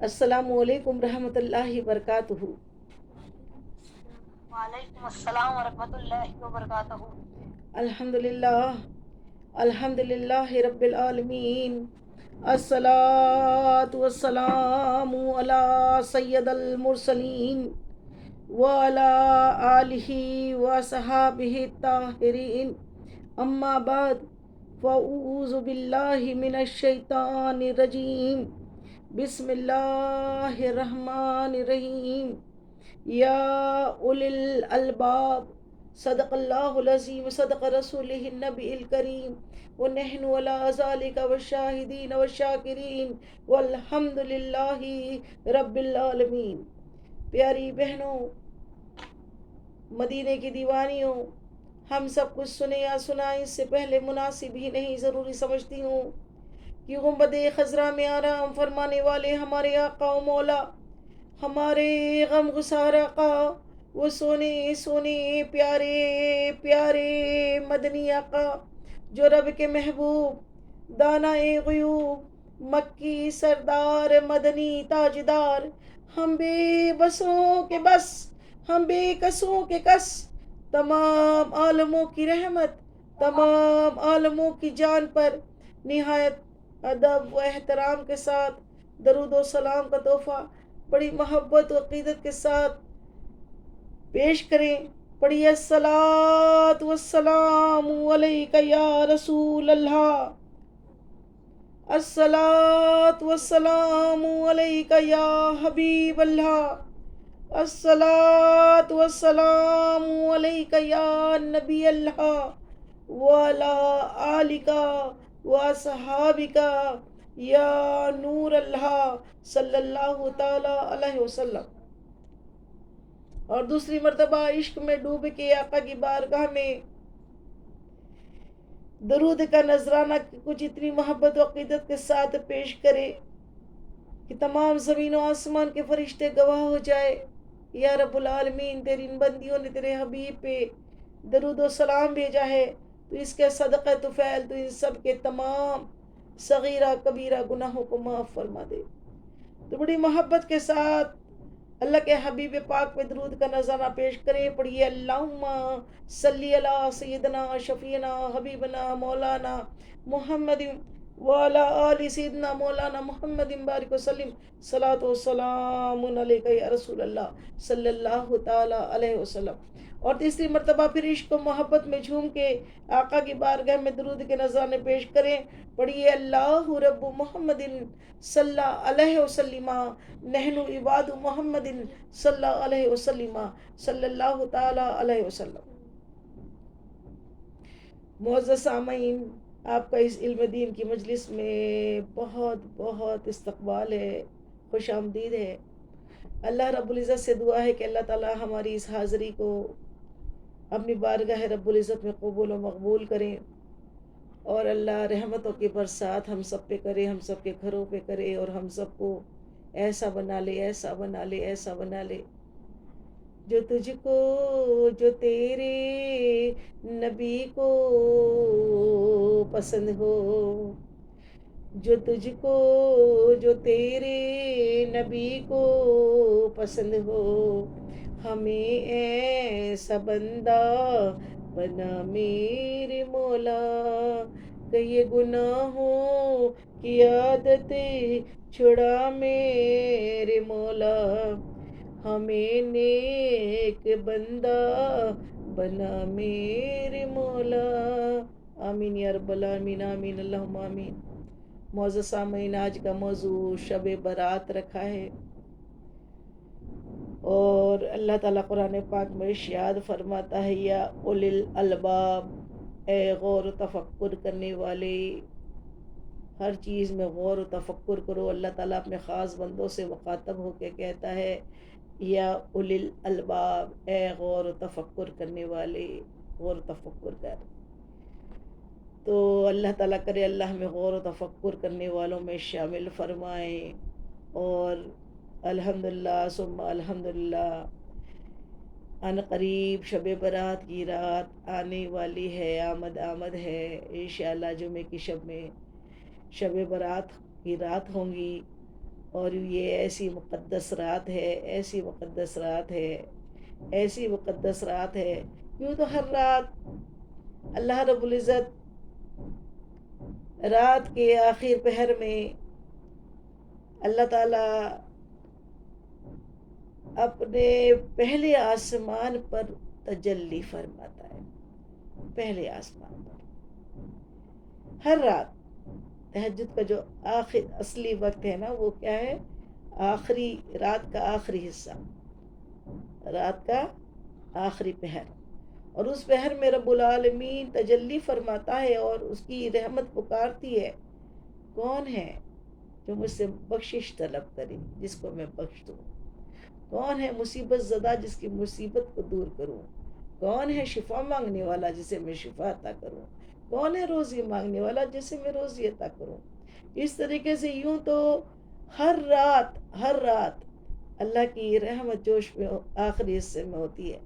السلام علیکم رحمۃ اللہ وبرکاتہ۔ وعلیکم السلام ورحمۃ اللہ وبرکاتہ۔ الحمدللہ الحمدللہ رب العالمین، الصلاۃ والسلام علی سید المرسلین وعلی آلہ وصحابہ الطاہرین، اما بعد فاعوذ باللہ من الشیطان الرجیم، بسم اللہ الرحمن الرحیم۔ یا اولی الالباب، صدق اللہ العظیم، صدق رسولہ النبی الکریم، ونحن علی ذالک والشاہدین والشاکرین والحمد للہ رب العالمین۔ پیاری بہنوں، مدینے کی دیوانیوں، ہم سب کچھ سنے یا سنا اس سے پہلے مناسب ہی نہیں ضروری سمجھتی ہوں کہ گنبد خضرا میں آرام فرمانے والے ہمارے آقا و مولا، ہمارے غم گسار آقا، وہ سونے سونے پیارے پیارے مدنی آقا، جو رب کے محبوب، دانا غیوب، مکی سردار، مدنی تاجدار، ہم بے بسوں کے بس، ہم بے کسوں کے کس، تمام عالموں کی رحمت، تمام عالموں کی جان پر نہایت ادب و احترام کے ساتھ درود و سلام کا تحفہ بڑی محبت و عقیدت کے ساتھ پیش کریں۔ پڑھیے الصلاۃ والسلام علیک یا رسول اللہ، الصلاۃ والسلام علیک یا حبیب اللہ، الصلاۃ والسلام علیک یا نبی اللہ، وعلی آلک واصحابک یا نور اللہ، صلی اللہ تعالی علیہ وسلم۔ اور دوسری مرتبہ عشق میں ڈوب کے آقا کی بارگاہ میں درود کا نذرانہ کچھ اتنی محبت و عقیدت کے ساتھ پیش کرے کہ تمام زمین و آسمان کے فرشتے گواہ ہو جائے، یا رب العالمین تیری ان بندیوں نے تیرے حبیب پہ درود و سلام بھیجا ہے، تو اس کے صدقہ طفیل تو ان سب کے تمام صغیرہ کبیرہ گناہوں کو معاف فرما دے۔ تو بڑی محبت کے ساتھ اللہ کے حبیب پاک پہ درود کا نذرانہ پیش کریں۔ پڑھیے اللہم صلی علی سیدنا شفیعنا حبیبنا مولانا محمد وعلی آل سیدنا مولانا محمد بارک وسلم، صلاۃ و سلام علیک یا رسول اللہ، صلی اللہ تعالی علیہ وسلم۔ اور تیسری مرتبہ پھر عشق و محبت میں جھوم کے آقا کی بارگاہ میں درود کے نذرانے پیش کریں۔ پڑھیے اللہ رب محمد صلی علیہ وسلم، نحن عباد محمد صلی علیہ وسلم، صلی اللہ تعالی علیہ وسلم۔ معزز سامعین، آپ کا اس علم دین کی مجلس میں بہت بہت استقبال ہے، خوش آمدید ہے۔ اللہ رب العزت سے دعا ہے کہ اللہ تعالی ہماری اس حاضری کو اپنی بارگاہ رب العزت میں قبول و مقبول کریں، اور اللہ رحمتوں کی برسات ہم سب پہ کرے، ہم سب کے گھروں پہ کرے، اور ہم سب کو ایسا بنا لے، ایسا بنا لے، ایسا بنا لے جو تجھ کو، جو تیرے نبی کو پسند ہو، جو تجھ کو، جو تیرے نبی کو پسند ہو، ہمیں ایسا بندہ بنا میرے مولا، کہ یہ گناہوں کی عادتیں چھڑا میرے مولا، ہمیں نیک بندہ بنا میرے مولا، آمین یا رب العالمین، آمین اللہم آمین۔ معزز سامعین، آج کا موضوع شب برات رکھا ہے، اور اللہ تعالیٰ قرآن پاک میں ارشاد فرماتا ہے، یا اولی الالباب، اے غور و تفکر کرنے والے، ہر چیز میں غور و تفکر کرو۔ اللہ تعالیٰ اپنے خاص بندوں سے مخاطب ہو کے کہتا ہے، یا اولی الالباب، اے غور و تفکر کرنے والے، غور و تفکر کر۔ تو اللہ تعالیٰ کرے اللہ ہمیں غور و تفکر کرنے والوں میں شامل فرمائیں، اور الحمدللہ ثم الحمدللہ ان قریب شب برات کی رات آنے والی ہے، آمد ہے انشاءاللہ۔ جمعے کی شب میں شب برات کی رات ہوں گی، اور یہ ایسی مقدس رات ہے، ایسی مقدس رات ہے، ایسی مقدس رات ہے. یوں تو ہر رات اللہ رب العزت رات کے آخر پہر میں اللہ تعالیٰ اپنے پہلے آسمان پر تجلی فرماتا ہے. پہلے آسمان پر ہر رات تہجد کا جو آخر اصلی وقت ہے نا، وہ کیا ہے؟ آخری رات کا آخری حصہ، رات کا آخری پہر. اور اس پہر میں رب العالمین تجلی فرماتا ہے اور اس کی رحمت پکارتی ہے. کون ہے جو مجھ سے بخشش طلب کرے جس کو میں بخش دوں؟ کون ہے مصیبت زدہ جس کی مصیبت کو دور کروں؟ کون ہے شفا مانگنے والا جسے میں شفا عطا کروں؟ کون ہے روزی مانگنے والا جسے میں روزی عطا کروں؟ اس طریقے سے یوں تو ہر رات اللہ کی رحمت جوش میں آخری حصے میں ہوتی ہے،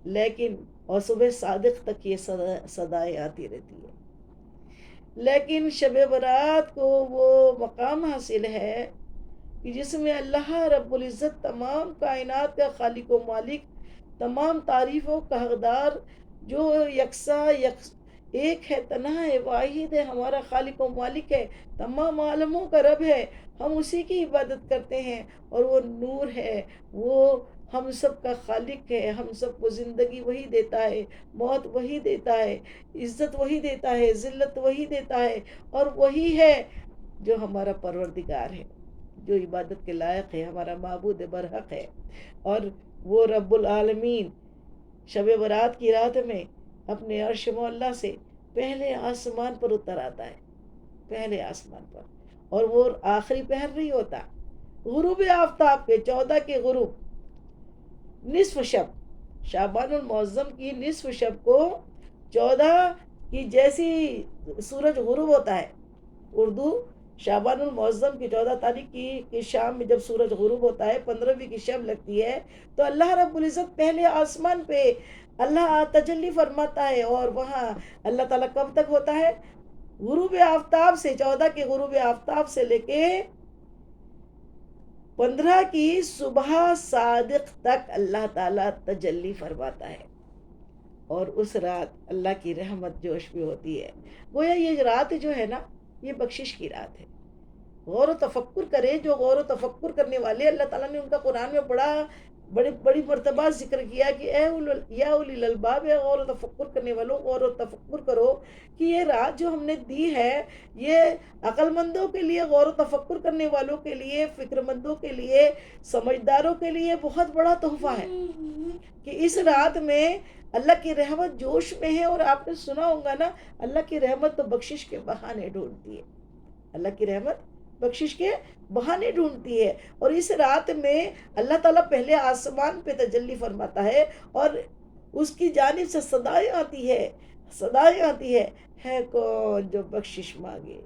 لیکن اور صبح صادق تک یہ صدائیں آتی رہتی ہے. لیکن شب برات کو وہ مقام حاصل ہے کہ جس میں اللہ رب العزت تمام کائنات کا خالق و مالک، تمام تعریفوں کا حقدار، جو یکساں ایک ہے، تنہا ہے، واحد ہے، ہمارا خالق و مالک ہے، تمام عالموں کا رب ہے. ہم اسی کی عبادت کرتے ہیں اور وہ نور ہے، وہ ہم سب کا خالق ہے. ہم سب کو زندگی وہی دیتا ہے، موت وہی دیتا ہے، عزت وہی دیتا ہے، ذلت وہی دیتا ہے، اور وہی ہے جو ہمارا پروردگار ہے، جو عبادت کے لائق ہے، ہمارا معبود برحق ہے. اور وہ رب العالمین شب برات کی رات میں اپنے عرش معلیٰ سے پہلے آسمان پر اتر آتا ہے، پہلے آسمان پر. اور وہ آخری پہر نہیں ہوتا، غروب آفتاب کے 14 کے غروب، نصف شب، شعبان المعظم کی نصف شب کو 14 کی جیسی سورج غروب ہوتا ہے. اردو شعبان المعظم کی 14 تاریخ کی شام میں جب سورج غروب ہوتا ہے، 15ویں کی شب لگتی ہے، تو اللہ رب العزت پہلے آسمان پہ اللہ تجلی فرماتا ہے. اور وہاں اللہ تعالیٰ کب تک ہوتا ہے؟ غروب آفتاب سے، 14 کے غروب آفتاب سے لے کے 15 کی صبح صادق تک اللہ تعالیٰ تجلی فرماتا ہے. اور اس رات اللہ کی رحمت جوش بھی ہوتی ہے. گویا یہ رات جو ہے نا، یہ بخشش کی رات ہے. غور و تفکر کرے، جو غور و تفکر کرنے والے، اللہ تعالیٰ نے ان کا قرآن میں بڑی مرتبہ ذکر کیا کہ اے یا اولی الالباب، غور و تفکر کرنے والوں، غور و تفکر کرو کہ یہ رات جو ہم نے دی ہے، یہ عقل مندوں کے لیے، غور و تفکر کرنے والوں کے لیے، فکر مندوں کے لیے، سمجھداروں کے لیے بہت بڑا تحفہ ہے کہ اس رات میں اللہ کی رحمت جوش میں ہے. اور آپ نے سنا ہوگا نا، اللہ کی رحمت تو بخشش کے بہانے ڈھونڈتی ہے. اللہ کی رحمت بخشش کے بہانے ڈھونڈتی ہے. اور اس رات میں اللہ تعالیٰ پہلے آسمان پہ تجلی فرماتا ہے اور اس کی جانب سے صدائیں آتی ہے کون جو بخشش مانگے،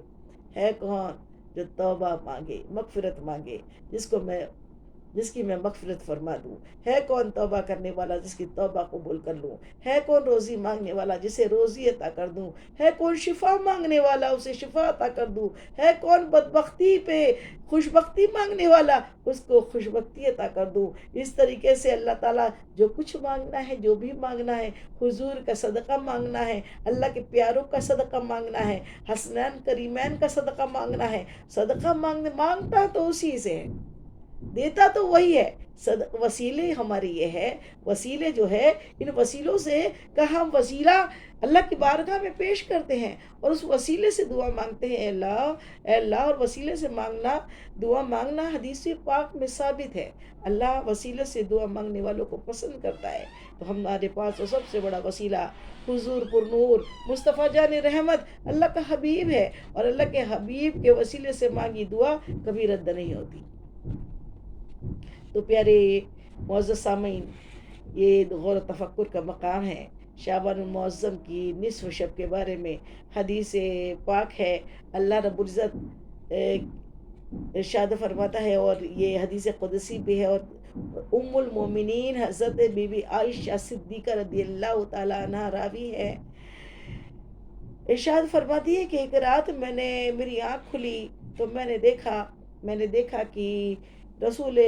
ہے کون جو توبہ مانگے، مغفرت مانگے، جس کی میں مغفرت فرما دوں. ہے کون توبہ کرنے والا جس کی توبہ قبول کر لوں. ہے کون روزی مانگنے والا جسے روزی عطا کر دوں. ہے کون شفا مانگنے والا اسے شفا عطا کر دوں. ہے کون بدبختی پہ خوشبختی مانگنے والا اس کو خوشبختی عطا کر دوں. اس طریقے سے اللہ تعالیٰ جو کچھ مانگنا ہے، جو بھی مانگنا ہے، حضور کا صدقہ مانگنا ہے، اللہ کے پیاروں کا صدقہ مانگنا ہے، حسنین کریمین کا صدقہ مانگنا ہے. صدقہ مانگتا تو اسی سے ہے، دیتا تو وہی ہے. وسیلے ہمارے یہ ہے، وسیلے جو ہے، ان وسیلوں سے کہ ہم وسیلہ اللہ کی بارگاہ میں پیش کرتے ہیں اور اس وسیلے سے دعا مانگتے ہیں. اے اللہ. اور وسیلے سے دعا مانگنا حدیث پاک میں ثابت ہے. اللہ وسیلے سے دعا مانگنے والوں کو پسند کرتا ہے. تو ہمارے پاس وہ سب سے بڑا وسیلہ حضور پر نور مصطفیٰ جان رحمت اللہ کا حبیب ہے. اور اللہ کے حبیب کے وسیلے سے مانگی دعا کبھی رد نہیں ہوتی. تو پیارے معزز سامعین، یہ غور و تفکر کا مقام ہے. شعبان المعظم کی نصف شب کے بارے میں حدیث پاک ہے. اللہ رب العزت ارشاد فرماتا ہے، اور یہ حدیث قدسی بھی ہے، اور ام المومنین حضرت بی بی عائشہ صدیقہ رضی اللہ تعالیٰ عنہ راوی ہے. ارشاد فرماتی ہے کہ ایک رات میری آنکھ کھلی تو میں نے دیکھا میں نے دیکھا کہ رسول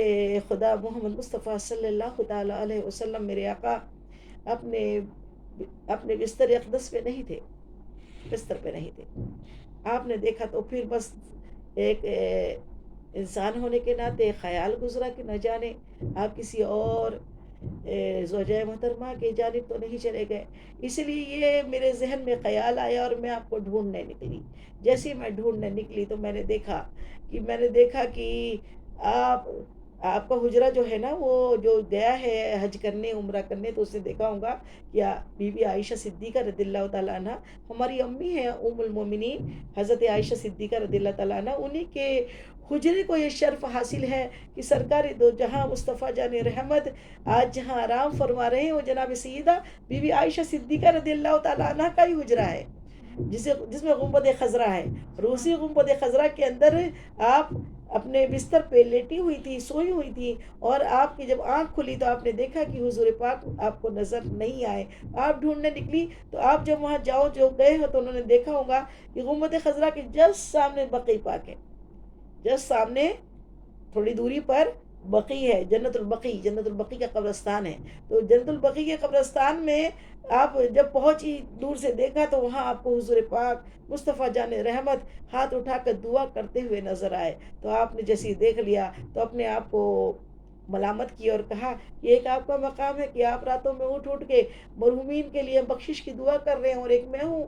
خدا محمد مصطفیٰ صلی اللہ تعالیٰ علیہ وسلم میرے آقا اپنے اپنے بستر اقدس پہ نہیں تھے، بستر پہ نہیں تھے. آپ نے دیکھا تو پھر بس ایک انسان ہونے کے ناطے خیال گزرا کہ نہ جانے آپ کسی اور زوجہ محترمہ کی جانب تو نہیں چلے گئے. اسی لیے یہ میرے ذہن میں خیال آیا اور میں آپ کو ڈھونڈنے نکلی. جیسے ہی میں ڈھونڈنے نکلی تو میں نے دیکھا کہ آپ کا حجرہ جو ہے نا، وہ جو گیا ہے حج کرنے عمرہ کرنے، تو اس نے دیکھا ہوگا کہ بی بی عائشہ صدیقہ رضی اللہ تعالیٰ عنہ ہماری امی ہیں، ام المومنین حضرت عائشہ صدیقہ رضی اللہ تعالیٰ عنہ، انہی کے حجرے کو یہ شرف حاصل ہے کہ سرکار دو جہاں مصطفیٰ جان رحمت آج جہاں آرام فرما رہے ہیں وہ جناب سیدہ بی بی عائشہ صدیقہ رضی اللہ تعالیٰ عنہ کا ہی حجرہ ہے، جس میں گنبد خضرا ہے. اور اسی گنبد خضرا کے اندر آپ اپنے بستر پہ لیٹی ہوئی تھی، سوئی ہوئی تھی، اور آپ کی جب آنکھ کھلی تو آپ نے دیکھا کہ حضور پاک آپ کو نظر نہیں آئے. آپ ڈھونڈنے نکلی تو آپ جب وہاں جو گئے ہو تو انہوں نے دیکھا ہوگا کہ گنبد خضرا کے جسٹ سامنے بقی پاک ہے، جسٹ سامنے تھوڑی دوری پر بقی ہے، جنت البقی کا قبرستان ہے. تو جنت البقی کے قبرستان میں آپ جب پہنچی، دور سے دیکھا تو وہاں آپ کو حضور پاک مصطفیٰ جان رحمت ہاتھ اٹھا کر دعا کرتے ہوئے نظر آئے. تو آپ نے جیسے دیکھ لیا تو اپنے آپ کو ملامت کی اور کہا کہ ایک آپ کا مقام ہے کہ آپ راتوں میں اٹھ کے مرحومین کے لیے بخشش کی دعا کر رہے ہیں، اور ایک میں ہوں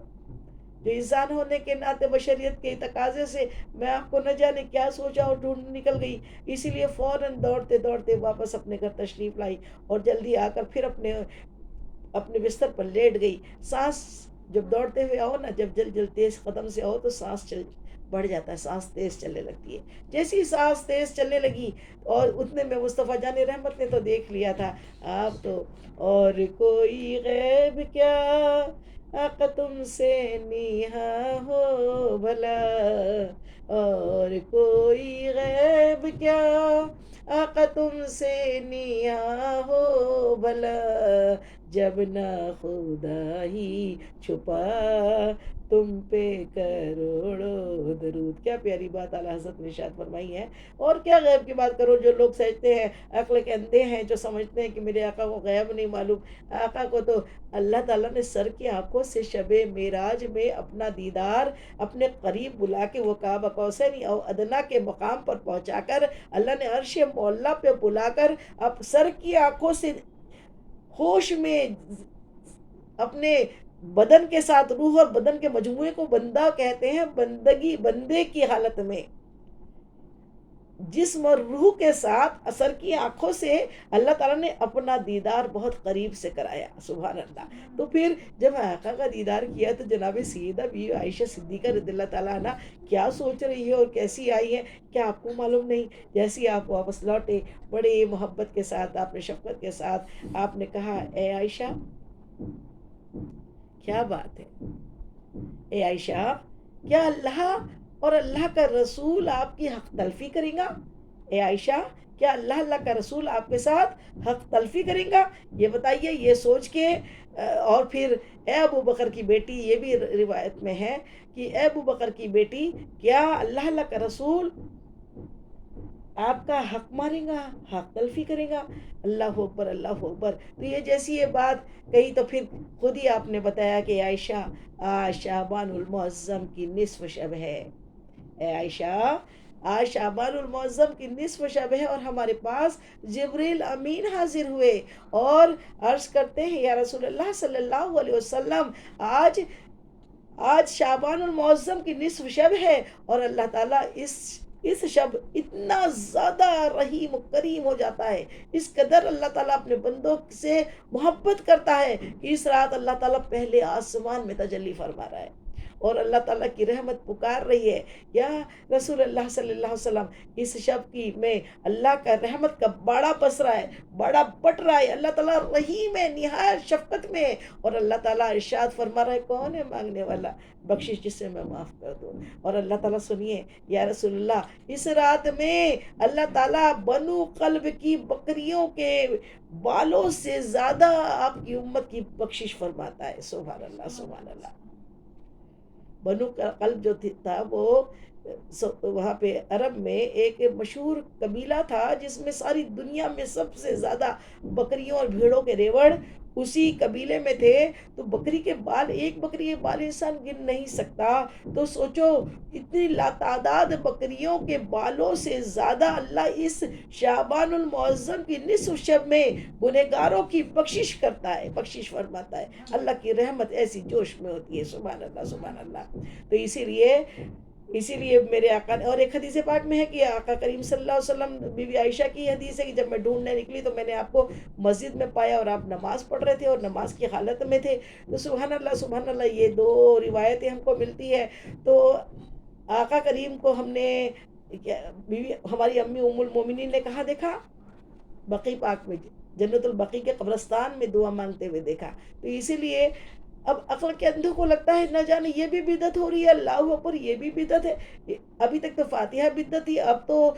جو انسان ہونے کے ناطے بشریت کے تقاضے سے میں آپ کو نہ جانے کیا سوچا اور ڈھونڈ نکل گئی. اسی لیے فوراً دوڑتے واپس اپنے گھر تشریف لائی اور جلدی آ کر پھر اپنے بستر پر لیٹ گئی. سانس جب دوڑتے ہوئے آؤ نا، جب جل تیز قدم سے آؤ تو سانس بڑھ جاتا ہے، سانس تیز چلنے لگتی ہے. جیسی سانس تیز چلنے لگی اور اتنے میں مصطفیٰ جان رحمت نے تو دیکھ لیا تھا آپ تو. اور کوئی غیب کیا آقا تم سے نیہا ہو بھلا، اور کوئی غیب کیا آقا تم سے نیہا ہو بھلا، جب نہ خدا ہی چھپا تم پہ کروڑوں درود. کیا پیاری بات اعلیٰ حضرت نے ارشاد فرمائی ہے. اور کیا غیب کی بات کرو، جو لوگ سمجھتے ہیں عقل کے اندھے ہیں، جو سمجھتے ہیں کہ میرے آقا کو غیب نہیں معلوم. آقا کو تو اللہ تعالیٰ نے سر کی آنکھوں سے شب معراج میں اپنا دیدار اپنے قریب بلا کے وہ کعبہ کوثر اور ادنا کے مقام پر پہنچا کر اللہ نے عرش معلیٰ پہ بلا کر اب سر کی آنکھوں سے ہوش میں اپنے بدن کے ساتھ روح اور بدن کے مجموعے کو بندہ کہتے ہیں، بندے کی حالت میں جسم اور روح کے ساتھ اثر کی آنکھوں سے اللہ تعالیٰ نے اپنا دیدار بہت قریب سے کرایا. سبحان اللہ. تو پھر جب آقا کا دیدار کیا تو جناب سیدہ بی عائشہ صدیقہ رضی اللہ تعالیٰ عنہ کیا سوچ رہی ہے اور کیسی آئی ہے، کیا آپ کو معلوم نہیں؟ جیسی آپ واپس لوٹے بڑے محبت کے ساتھ، آپ نے شفقت کے ساتھ آپ نے کہا اے عائشہ کیا بات ہے، اے عائشہ کیا اللہ اور اللہ کا رسول آپ کی حق تلفی کریں گا؟ اے عائشہ کیا اللہ کا رسول آپ کے ساتھ حق تلفی کریں گا؟ یہ بتائیے. یہ سوچ کے اور پھر اے ابو بکر کی بیٹی، یہ بھی روایت میں ہے کہ اے ابو بکر کی بیٹی کیا اللہ کا رسول آپ کا حق مارے گا، حق تلفی کرے گا؟ اللہ اکبر، اللہ اکبر. تو یہ جیسی یہ بات کہی تو پھر خود ہی آپ نے بتایا کہ عائشہ آج شعبان المعظم کی نصف شب ہے. اے عائشہ آج شعبان المعظم کی نصف شب ہے اور ہمارے پاس جبریل امین حاضر ہوئے اور عرض کرتے ہیں یا رسول اللہ صلی اللہ علیہ وسلم آج شعبان المعظم کی نصف شب ہے اور اللہ تعالیٰ اس شب اتنا زیادہ رحیم و کریم ہو جاتا ہے، اس قدر اللہ تعالیٰ اپنے بندوں سے محبت کرتا ہے کہ اس رات اللہ تعالیٰ پہلے آسمان میں تجلی فرما رہا ہے اور اللہ تعالیٰ کی رحمت پکار رہی ہے یا رسول اللہ صلی اللہ علیہ وسلم. اس شب کی میں اللہ کا رحمت کا باڑا پس رہا ہے، باڑا بٹ رہا ہے. اللہ تعالیٰ رحیم ہے، نہایت شفقت میں ہے اور اللہ تعالیٰ ارشاد فرما رہا ہے کون ہے مانگنے والا بخشش جسے میں معاف کر دوں. اور اللہ تعالیٰ سنیے یا رسول اللہ اس رات میں اللہ تعالیٰ بنو قلب کی بکریوں کے بالوں سے زیادہ آپ کی امت کی بخشش فرماتا ہے. سبحان اللہ، سبحان اللہ. بنو قلب جو تھا وہ وہاں پہ عرب میں ایک مشہور قبیلہ تھا جس میں ساری دنیا میں سب سے زیادہ بکریوں اور بھیڑوں کے ریوڑ اسی قبیلے میں تھے. تو بکری کے بال، ایک بکری کے بال انسان گن نہیں سکتا. تو سوچو اتنی لاتعداد بکریوں کے بالوں سے زیادہ اللہ اس شعبان المعظم کی نصف شب میں گنہگاروں کی بخشش کرتا ہے، بخشش فرماتا ہے. اللہ کی رحمت ایسی جوش میں ہوتی ہے. سبحان اللہ سبحان اللہ. تو اسی لیے میرے آقا نے، اور ایک حدیث پاک میں ہے کہ آقا کریم صلی اللہ علیہ وسلم، بی بی عائشہ کی حدیث ہے کہ جب میں ڈھونڈنے نکلی تو میں نے آپ کو مسجد میں پایا اور آپ نماز پڑھ رہے تھے اور نماز کی حالت میں تھے. تو سبحان اللہ سبحان اللہ، یہ دو روایتیں ہم کو ملتی ہے. تو آقا کریم کو ہم نے ہماری امی ام المومنین نے کہاں دیکھا؟ بقی پاک میں، جنت البقی کے قبرستان میں دعا مانگتے ہوئے دیکھا. تو اسی لیے اب عقل کے اندھوں کو لگتا ہے نہ جانے یہ بھی بدعت ہو رہی ہے، اللہ اکبر یہ بھی بدعت ہے. ابھی تک تو فاتحہ بدعت تھی، اب تو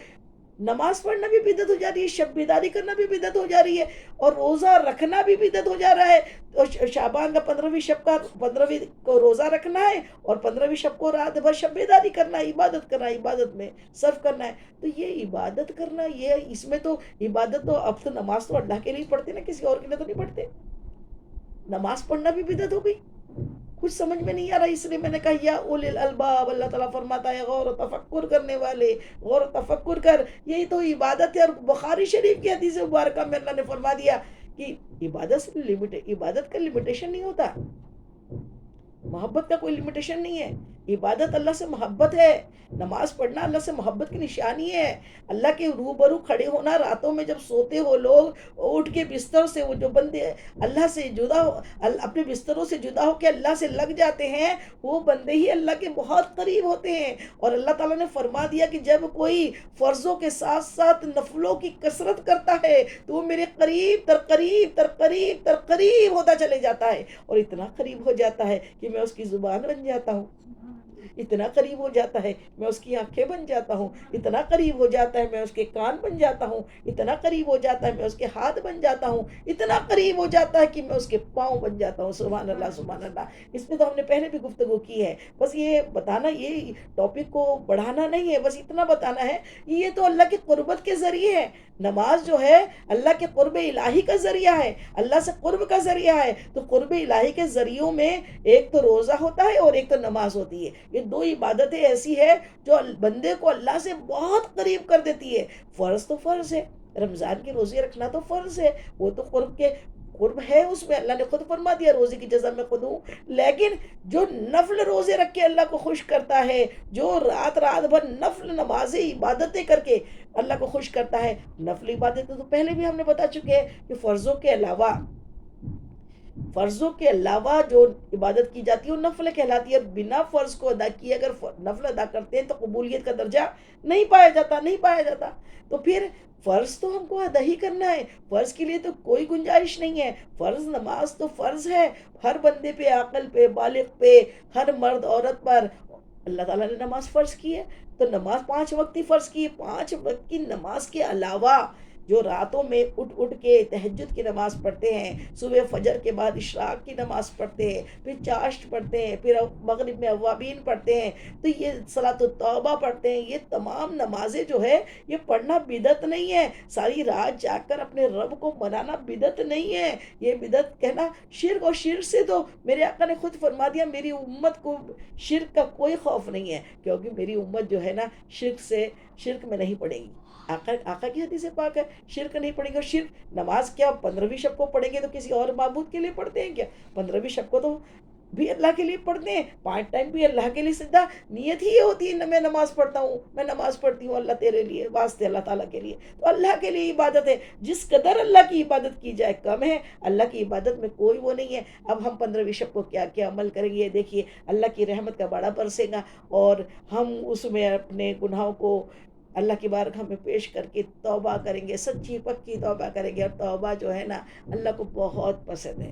نماز پڑھنا بھی بدعت ہو جا رہی ہے، شب بیداری کرنا بھی بدعت ہو جا رہی ہے، اور روزہ رکھنا بھی بدعت ہو جا رہا ہے. تو شعبان کا 15ویں شب کا 15ویں کو روزہ رکھنا ہے اور 15ویں شب کو رات بھر شب بیداری کرنا ہے، عبادت کرنا ہے، عبادت میں صرف کرنا ہے. تو یہ عبادت کرنا، یہ اس میں تو عبادت تو اب تو نماز تو اللہ کے لیے پڑھتے نا، کسی اور کے لیے تو نہیں پڑھتے. نماز پڑھنا بھی بدعت ہو گئی. کچھ سمجھ میں نہیں آ رہا، اس لیے میں نے کہا یا اولی الالباب، اللہ تعالیٰ فرماتا ہے غور و تفکر کرنے والے، غور و تفکر کر. یہی تو عبادت ہے. اور بخاری شریف کی حدیث مبارکہ میں اللہ نے فرما دیا کہ عبادت کا لمیٹیشن نہیں ہوتا، محبت کا کوئی لمیٹیشن نہیں ہے. عبادت اللہ سے محبت ہے. نماز پڑھنا اللہ سے محبت کی نشانی ہے. اللہ کے روبرو کھڑے ہونا، راتوں میں جب سوتے ہو لوگ اٹھ کے بستر سے، وہ جو بندے اللہ سے جدا ہو، اپنے بستروں سے جدا ہو کے اللہ سے لگ جاتے ہیں، وہ بندے ہی اللہ کے بہت قریب ہوتے ہیں. اور اللہ تعالیٰ نے فرما دیا کہ جب کوئی فرضوں کے ساتھ ساتھ نفلوں کی کثرت کرتا ہے تو وہ میرے قریب تر قریب تر قریب تر قریب ہوتا چلے جاتا ہے. اور اتنا قریب ہو جاتا ہے کہ میں اس کی زبان بن جاتا ہوں، اتنا قریب ہو جاتا ہے میں اس کی آنکھیں بن جاتا ہوں، اتنا قریب ہو جاتا ہے میں اس کے کان بن جاتا ہوں، اتنا قریب ہو جاتا ہے میں اس کے ہاتھ بن جاتا ہوں، اتنا قریب ہو جاتا ہے کہ میں اس کے پاؤں بن جاتا ہوں. سبحان اللہ سبحان اللہ. اس پہ تو ہم نے پہلے بھی گفتگو کی ہے. بس یہ بتانا، یہ ٹاپک کو بڑھانا نہیں ہے، بس اتنا بتانا ہے یہ تو اللہ کی قربت کے ذریعے ہے. نماز جو ہے اللہ کے قرب الہی کا ذریعہ ہے، اللہ سے قرب کا ذریعہ ہے. تو قرب الہی کے ذریعوں میں ایک تو روزہ ہوتا ہے اور ایک تو نماز ہوتی ہے. یہ دو عبادتیں ایسی ہے جو بندے کو اللہ سے بہت قریب کر دیتی ہے. فرض تو فرض ہے، رمضان کے روزے رکھنا تو فرض ہے، وہ تو قرب ہے، اس میں اللہ نے خود فرما دیا روزے کی جزا میں خود ہوں. لیکن جو نفل روزے رکھ کے اللہ کو خوش کرتا ہے، جو رات بھر نفل نمازیں عبادتیں کر کے اللہ کو خوش کرتا ہے. نفل عبادتیں تو پہلے بھی ہم نے بتا چکے ہیں کہ فرضوں کے علاوہ جو عبادت کی جاتی ہے وہ نفل کہلاتی ہے. بنا فرض کو ادا کیے اگر نفل ادا کرتے ہیں تو قبولیت کا درجہ نہیں پایا جاتا. تو پھر فرض تو ہم کو ادا ہی کرنا ہے، فرض کے لیے تو کوئی گنجائش نہیں ہے. فرض نماز تو فرض ہے ہر بندے پہ، عاقل پہ، بالغ پہ، ہر مرد عورت پر. اللہ تعالیٰ نے نماز فرض کی ہے تو نماز 5 وقت ہی فرض کی ہے. 5 وقت کی نماز کے علاوہ جو راتوں میں اٹھ کے تہجد کی نماز پڑھتے ہیں، صبح فجر کے بعد اشراق کی نماز پڑھتے ہیں، پھر چاشت پڑھتے ہیں، پھر مغرب میں اوابین پڑھتے ہیں، تو یہ صلاۃ التوبہ پڑھتے ہیں. یہ تمام نمازیں جو ہے یہ پڑھنا بدعت نہیں ہے. ساری رات جاگ کر اپنے رب کو منانا بدعت نہیں ہے. یہ بدعت کہنا شرک، اور شرک سے تو میرے آقا نے خود فرما دیا میری امت کو شرک کا کوئی خوف نہیں ہے، کیونکہ میری امت جو ہے نا شرک میں نہیں پڑے گی. آقا کی حدیث پاک ہے شرک نہیں پڑیں گے. اور شرک نماز کیا 15ویں شب کو پڑھیں گے تو کسی اور معبود کے لیے پڑھتے ہیں کیا؟ 15ویں شب کو تو بھی اللہ کے لیے پڑھتے ہیں، 5 ٹائم بھی اللہ کے لیے سجدہ. نیت ہی یہ ہوتی ہے میں نماز پڑھتا ہوں، میں نماز پڑھتی ہوں اللہ تیرے لیے، واسطے اللہ تعالیٰ کے لیے. تو اللہ کے لیے عبادت ہے. جس قدر اللہ کی عبادت کی جائے کم ہے. اللہ کی عبادت میں کوئی وہ نہیں ہے. اب ہم 15ویں شب کو کیا کیا عمل کریں گے، دیکھیے اللہ کی رحمت کا باڑا برسے گا اور ہم اس میں اپنے گناہوں کو اللہ کی بارگاہ میں پیش کر کے توبہ کریں گے، سچی پکی توبہ کریں گے. اور توبہ جو ہے نا اللہ کو بہت پسند ہے.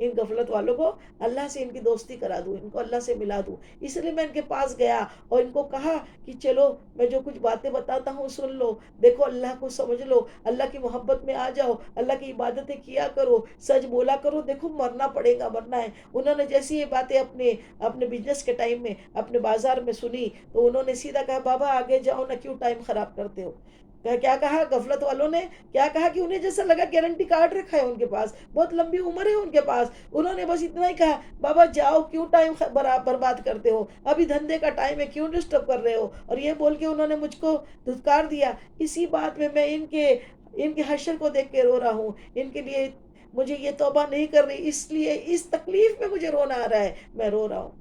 ان غفلت والوں کو اللہ سے ان کی دوستی کرا دوں، ان کو اللہ سے ملا دوں. اس لیے میں ان کے پاس گیا اور ان کو کہا کہ چلو میں جو کچھ باتیں بتاتا ہوں سن لو، دیکھو اللہ کو سمجھ لو، اللہ کی محبت میں آ جاؤ، اللہ کی عبادتیں کیا کرو، سچ بولا کرو، دیکھو مرنا پڑے گا، مرنا ہے. انہوں نے جیسی یہ باتیں اپنے بزنس کے ٹائم میں اپنے بازار میں سنی تو انہوں نے سیدھا کہا بابا آگے جاؤ نہ، کیوں ٹائم خراب کرتے ہو. کیا کہا غفلت والوں نے؟ کیا کہا کہ انہیں جیسا لگا گارنٹی کارڈ رکھا ہے ان کے پاس، بہت لمبی عمر ہے ان کے پاس. انہوں نے بس اتنا ہی کہا بابا جاؤ، کیوں ٹائم برباد کرتے ہو، ابھی دھندے کا ٹائم ہے، کیوں ڈسٹرب کر رہے ہو. اور یہ بول کے انہوں نے مجھ کو دھتکار دیا. اسی بات میں ان کے حشر کو دیکھ کے رو رہا ہوں. ان کے لیے مجھے یہ توبہ نہیں کر رہی، اس لیے اس تکلیف میں مجھے رونا آ رہا ہے، میں رو رہا ہوں.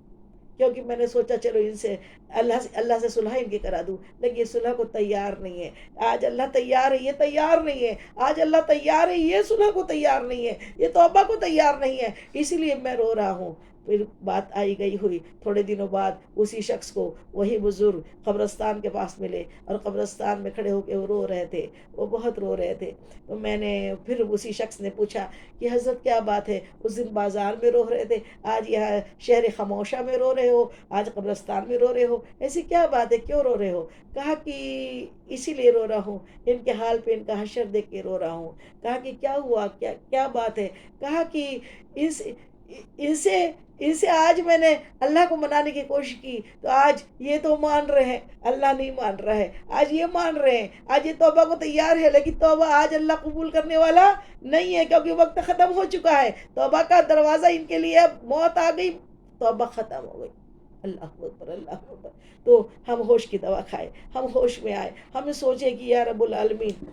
کیونکہ میں نے سوچا چلو ان سے اللہ سے صلح ان کی کرا دوں، لیکن یہ صلح کو تیار نہیں ہے. آج اللہ تیار ہے، یہ تیار نہیں ہے. آج اللہ تیار ہے، یہ صلح کو تیار نہیں ہے، یہ توبہ کو تیار نہیں ہے. اسی لیے میں رو رہا ہوں. پھر بات آئی گئی ہوئی، تھوڑے دنوں بعد اسی شخص کو وہی بزرگ قبرستان کے پاس ملے اور قبرستان میں کھڑے ہو کے وہ رو رہے تھے، وہ بہت رو رہے تھے. تو میں نے پھر اسی شخص نے پوچھا کہ حضرت کیا بات ہے، اس دن بازار میں رو رہے تھے، آج یہاں شہر خاموشہ میں رو رہے ہو، آج قبرستان میں رو رہے ہو، ایسی کیا بات ہے، کیوں رو رہے ہو؟ کہا کہ اسی لیے رو رہا ہوں، ان کے حال پہ ان کا حشر دیکھ کے رو رہا ہوں. کہا کہ کیا ہوا، کیا بات ہے؟ کہا کہ ان سے ان سے آج میں نے اللہ کو منانے کی کوشش کی تو آج یہ تو مان رہے ہیں، اللہ نہیں مان رہا ہے. آج یہ مان رہے ہیں، آج یہ توبہ کو تیار ہے، لیکن توبہ آج اللہ قبول کرنے والا نہیں ہے، کیونکہ وقت ختم ہو چکا ہے. توبہ کا دروازہ ان کے لیے اب موت آ گئی، توبہ ختم ہو گئی. اللہ اکبر، اللہ اکبر. تو ہم ہوش کی دوا کھائے، ہم ہوش میں آئے، ہم سوچے کہ یا رب العالمین